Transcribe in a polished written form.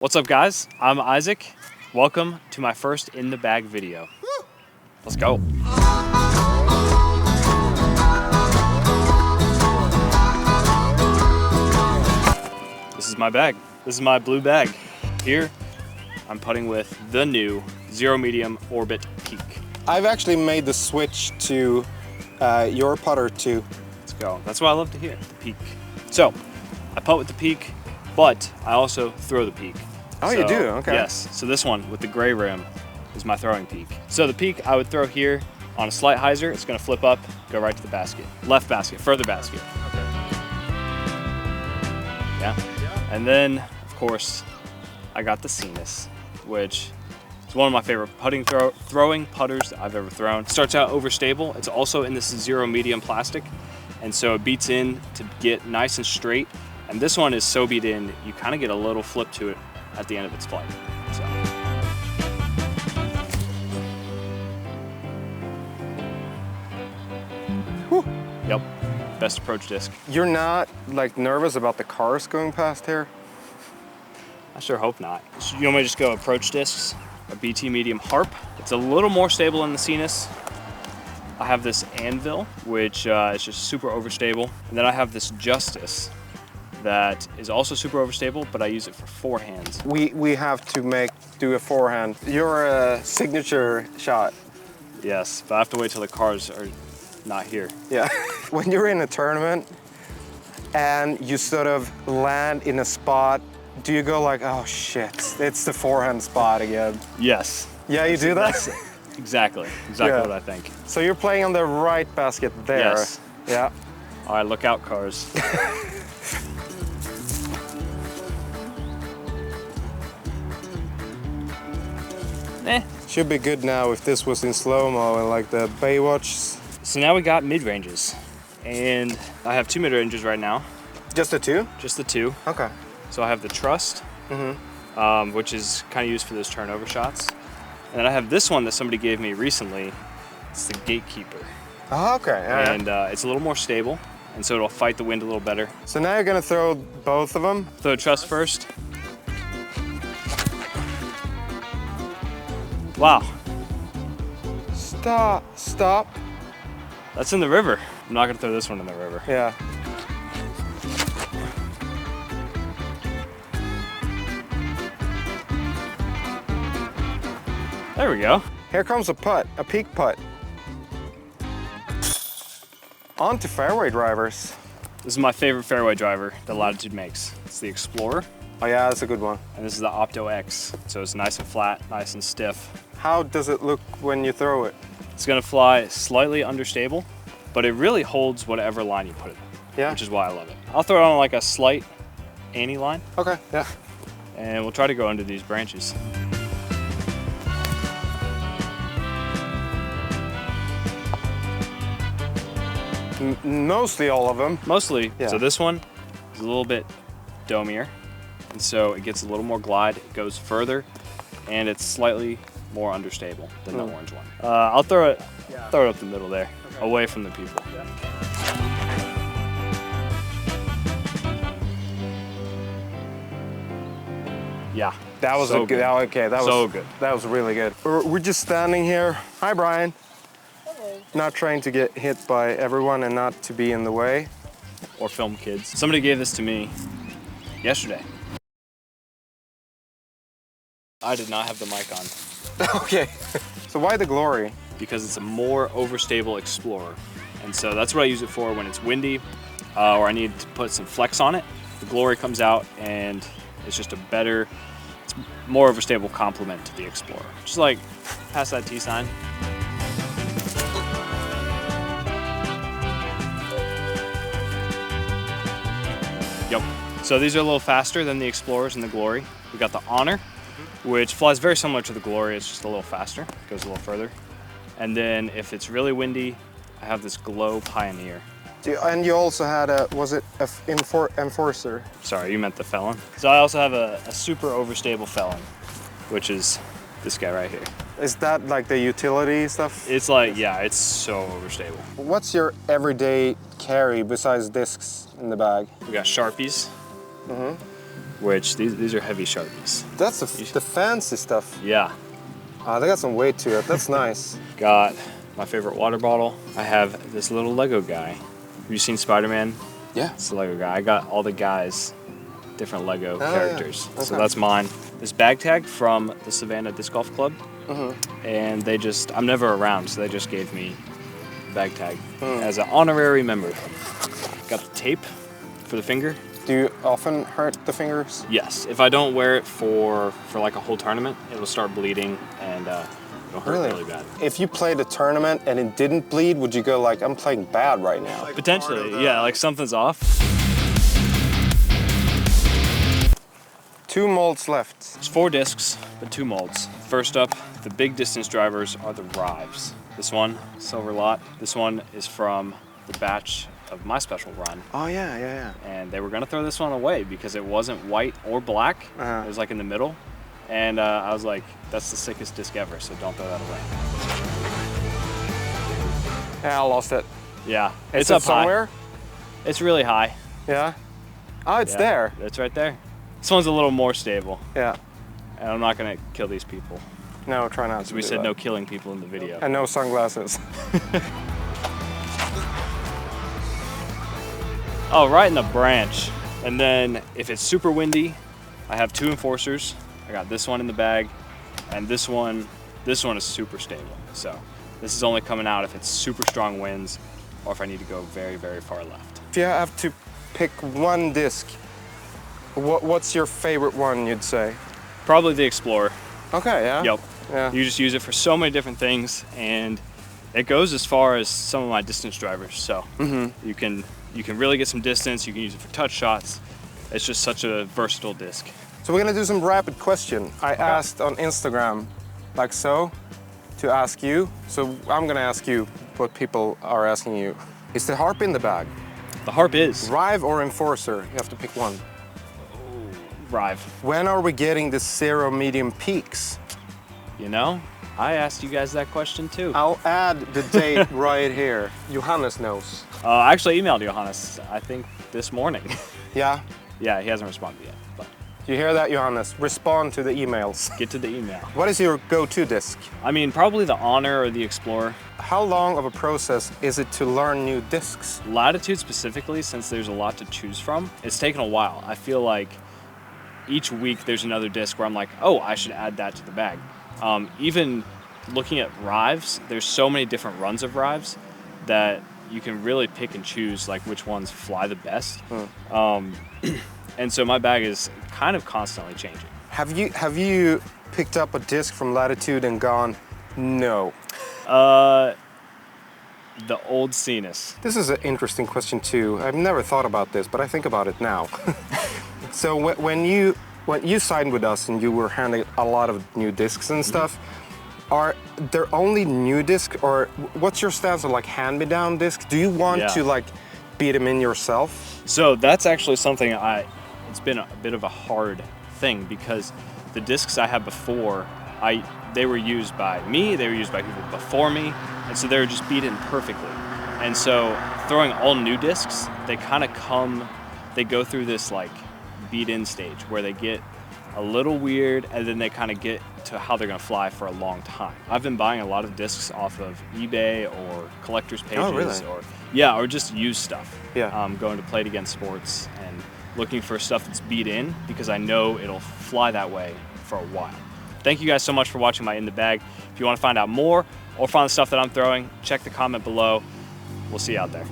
What's up, guys? I'm Isaac. Welcome to my first in the bag video. Let's go. This is my bag. This is my blue bag. Here, I'm putting with the new Zero Medium Orbit Peak. I've actually made the switch to your putter too. Let's go. That's what I love to hear, the Peak. So, I putt with the Peak, but I also throw the Peak. Oh, you do? Okay. Yes. So this one with the gray rim is my throwing Peak. So the Peak I would throw here on a slight hyzer. It's going to flip up, go right to the basket. Left basket, further basket. Okay. Yeah. And then, of course, I got the Cenis, which is one of my favorite throwing putters that I've ever thrown. It starts out overstable. It's also in this Zero Medium plastic, and so it beats in to get nice and straight. And this one is so beat in, you kind of get a little flip to it at the end of its flight. So. Whew. Yep, best approach disc. You're not like nervous about the cars going past here? I sure hope not. So you want me to just go approach discs? A BT medium harp. It's a little more stable than the Cenis. I have this Anvil, which is just super overstable. And then I have this Justice that is also super overstable, but I use it for forehands. We have to do a forehand. Your signature shot. Yes, but I have to wait till the cars are not here. Yeah. When you're in a tournament and you sort of land in a spot, do you go like, oh shit, it's the forehand spot again? Yes. Yeah, you do that? Exactly Yeah. what I think. So you're playing on the right basket there. Yes. Yeah. All right, look out, cars. Should be good now if this was in slow-mo and like the Baywatch. So now we got mid-ranges, and I have two mid-ranges right now. Just the two? Just the two. Okay. So I have the Trust, which is kind of used for those turnover shots. And then I have this one that somebody gave me recently. It's the Gatekeeper. Oh, okay. Yeah. And it's a little more stable, and so it'll fight the wind a little better. So now you're gonna throw both of them? Throw the Trust first. Wow. Stop. That's in the river. I'm not gonna throw this one in the river. Yeah. There we go. Here comes a putt, a peak putt. On to fairway drivers. This is my favorite fairway driver that Latitude makes. It's the Explorer, Oh yeah, that's a good one. and this is the Opto X. So it's nice and flat, nice and stiff. How does it look when you throw it? It's gonna fly slightly understable, but it really holds whatever line you put it in, Yeah. which is why I love it. I'll throw it on like a slight Annie line, Okay, yeah. and we'll try to go under these branches. Mostly all of them. Mostly, Yeah. so this one is a little bit domier, and so it gets a little more glide, it goes further, and it's slightly more understable than the orange one. I'll throw it up the middle there, away from the people. Yeah, That was so a good. Okay, that was So good. That was really good. We're just standing here. Hi, Brian. Hello. Not trying to get hit by everyone and not to be in the way. Or film kids. Somebody gave this to me yesterday. I did not have the mic on Okay. So why the glory? because it's a more overstable Explorer. And so that's what I use it for when it's windy or I need to put some flex on it. The Glory comes out and it's just a better, it's more overstable complement to the Explorer. Just like pass that T sign. Yep. So these are a little faster than the Explorers and the Glory. We got the Honor, which flies very similar to the Glory. It's just a little faster, goes a little further. And then if it's really windy, I have this Glow Pioneer. And you also had a, was it a Enforcer? Sorry, you meant the Felon. So I also have a super overstable Felon, which is this guy right here. Is that like the utility stuff? It's like, yeah, it's so overstable. What's your everyday carry besides discs in the bag? We got Sharpies. which these are heavy Sharpies. That's the fancy stuff. Yeah. They got some weight to it. That's nice. Got my favorite water bottle. I have this little Lego guy. Have you seen Spider-Man? Yeah. It's the Lego guy. I got all the guys, different Lego characters. Yeah. Okay. So that's mine. This bag tag from the Savannah Disc Golf Club. And they just, I'm never around, so they just gave me the bag tag as an honorary member. Got the tape for the finger. Do you often hurt the fingers? Yes. If I don't wear it for like a whole tournament, it'll start bleeding and it'll hurt really bad. If you played a tournament and it didn't bleed, would you go like, I'm playing bad right now? Potentially, yeah, like something's off. 2 molds left. There's 4 discs, but 2 molds. First up, the big distance drivers are the Rives. This one, silver lot. This one is from the batch of my special run. Oh yeah. And they were gonna throw this one away because it wasn't white or black. It was like in the middle. And I was like, that's the sickest disc ever, so don't throw that away. Yeah, I lost it. Yeah, It's up up somewhere? high. It's really high. Yeah. Oh, it's Yeah, there. It's right there. This one's a little more stable. Yeah. And I'm not gonna kill these people. No, try not to. So we said no killing people in the video. And no sunglasses. Oh, right in the branch. And then if it's super windy, I have 2 enforcers. I got this one in the bag, and this one is super stable. So this is only coming out if it's super strong winds or if I need to go very, very far left. If you have to pick one disc, what's your favorite one, you'd say? Probably the Explorer. Okay, yeah? Yep. Yeah. You just use it for so many different things, and it goes as far as some of my distance drivers. So you can really get some distance. You can use it for touch shots. It's just such a versatile disc. So we're gonna do some rapid question. I asked on Instagram, like so, to ask you. So I'm gonna ask you what people are asking you. Is the harp in the bag? The harp is Rive or Enforcer? You have to pick one. Rive. When are we getting the 0 medium peaks? You know, I asked you guys that question too. I'll add the date right here. Johannes knows. I actually emailed Johannes, I think, this morning. Yeah? Yeah, he hasn't responded yet, but You hear that, Johannes? Respond to the emails. get to the email. What is your go-to disc? I mean, probably the Honor or the Explorer. How long of a process is it to learn new discs? Latitude specifically, since there's a lot to choose from, it's taken a while. I feel like each week there's another disc where I'm like, oh, I should add that to the bag. Even looking at Rives, there's so many different runs of Rives that you can really pick and choose like which ones fly the best. And so my bag is kind of constantly changing. Have you picked up a disc from Latitude and gone, no? The old Cenis. This is an interesting question too. I've never thought about this, but I think about it now. So when you signed with us and you were handing a lot of new discs and stuff, are there only new discs, or what's your stance on like hand-me-down discs? Do you want to like beat them in yourself? So that's actually something it's been a bit of a hard thing because the discs I had before, they were used by me, they were used by people before me, and so they were just beat in perfectly. And so throwing all new discs, they go through this like beat in stage where they get a little weird and then they kind of get to how they're gonna fly for a long time. I've been buying a lot of discs off of eBay or collector's pages or just used stuff. Going to Play It Again Sports and looking for stuff that's beat in because I know it'll fly that way for a while. Thank you guys so much for watching my In the Bag. If you want to find out more or find the stuff that I'm throwing, check the comment below. We'll see you out there.